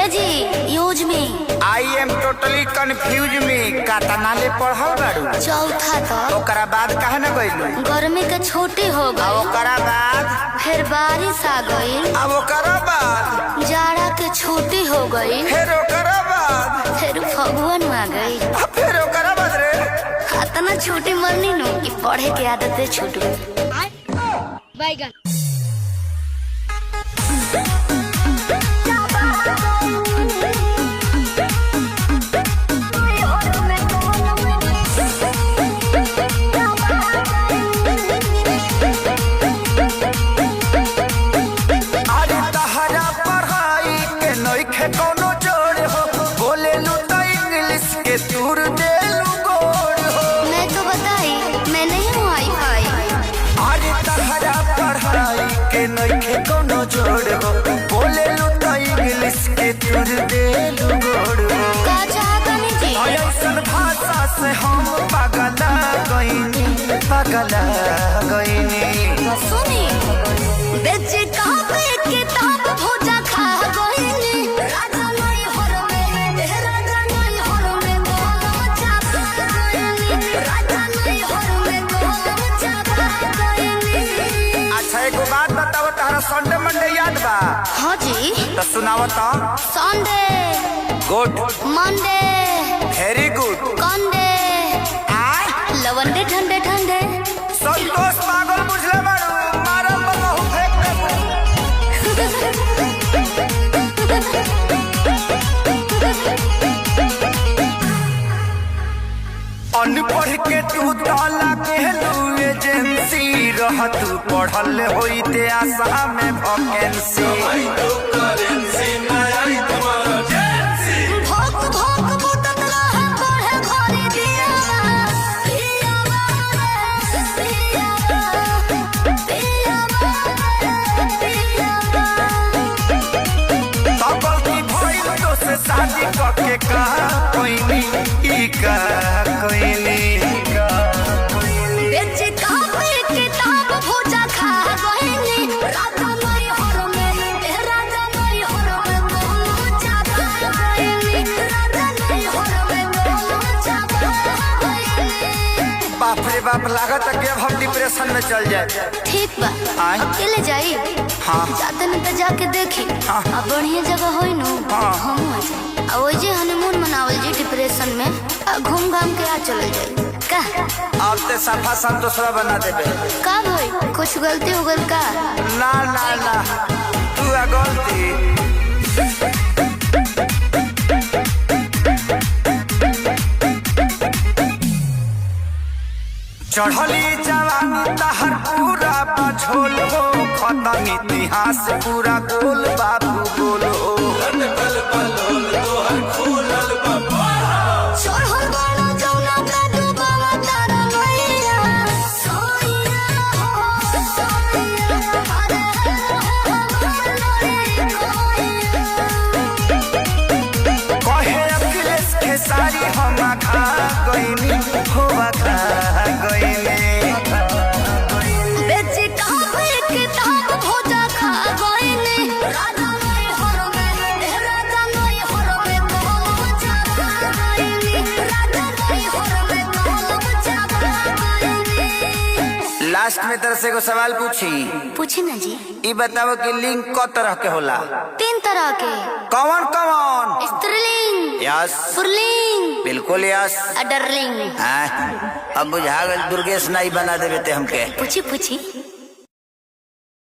ए जी यूज में I am totally confuse में कातना ले पढ़ल बाड़ू। चौथा तक ओकरा बाद कहा न गइलू। गर्मी के छुट्टी हो आ गई, ओकरा बाद फिर बारिश आ गई, अब ओकरा बाद जाड़ा के छुट्टी हो गई, फिर ओकरा बाद फिर फगुन आ गई। आ फिर ओकरा बाद रे इतना छुट्टी मरनी नु कि पढ़े के आदतें छूट गई। अरे तहरा पढ़ाई के नइखे कोनो जोड़ हो, बोलेलू त इंग्लिश के तूर देलू गोड़ हो। मैं तो बताई मैं नहीं हूँ वाईफाई। अरे तहरा पढ़ाई के नइखे कोनो जोड़ हो, बोलेलू त इंग्लिश के तूर देलू गोड़ हो। का चाहता नहीं जी? ऐसन भाषा से हम पगला गईनी, पगला गईनी। सुनी बेच कापे किताब भोजा खा गईनी, राजा नहीं हर में राजा नहीं हर में गोलम चापा गईनी, राजा नहीं हर में गोलम चापा गईनी। अच्छा एगो बात बताओ, तहरा संडे मंडे याद बा? हाँ जी। तो सुनाओ तो। Sunday, good, Monday, very good. कंडे, लवंडे ठंडे ठंडे। संतोष पागल बुझले बाड़ू, मारम बहु फेंक देबू। अनपढ़ के तू ताला कहलू एजेंसी, रह तू पढ़ल होइते आशा में वैकेंसी। भोक भोक बुतत रहे पढ़े घरी दियावा, पियावा रे पियावा, पियावा। तब की भइल तो से शादी करके का कोइनी, ई का कोइनी। बेच कापे किताब भोजा खा गईनी, राजा नहीं हर में राजा नहीं हर में गोलम चापा गईनी, राजा नहीं हर में गोलम चापा गईनी। बाप रे बाप, लागत है कि अब हम डिप्रेशन में चल जाए। ठीक बा, आय? अकेले जाई? हाँ। जाते न त जाके देखी। हाँ। अब बढ़िया जगह होई नु, हाँ। हम आ जाए। आ ओइ जे हनीमून मनावल जी डिप्रेशन में, आ घूम घाम के आ चल जाई। का अब ते सफा संतोषवा बना देबे। का भाई कुछ गलती हो गल का? ना ना ना, तू आ गलती। चढ़ली जवानी तहर पूरा बझोल हो, खत्म इतिहास पूरा गोल बाबू गोल हो। चढ़ल बाड़ा जौना का डूबावा तारा नैया, सोइया हो सोइया, अरे हो हमारे कोइया। कहे अखिलेश खेसारी हम खा गईनी, हो खा गईनी। बेच कापे किताब भोजा खा गईनी, राजा नहीं हर में राजा नहीं हर में गोलम चापा गईनी, राजा नहीं हर में गोलम चापा गईनी। लास्ट में तरह से एगो सवाल पूछी। पूछे ना जी। ई बताओ कि लिंग क तरह के होला? 3 तरह के। कौन कौन? स्त्रीलिंग, यस, पुल्लिंग, बिल्कुल यस। अडरलिंग। हाँ, अब बुझा गल दुर्गेश नाई बना देवे ते हमके। पूछी पूछी।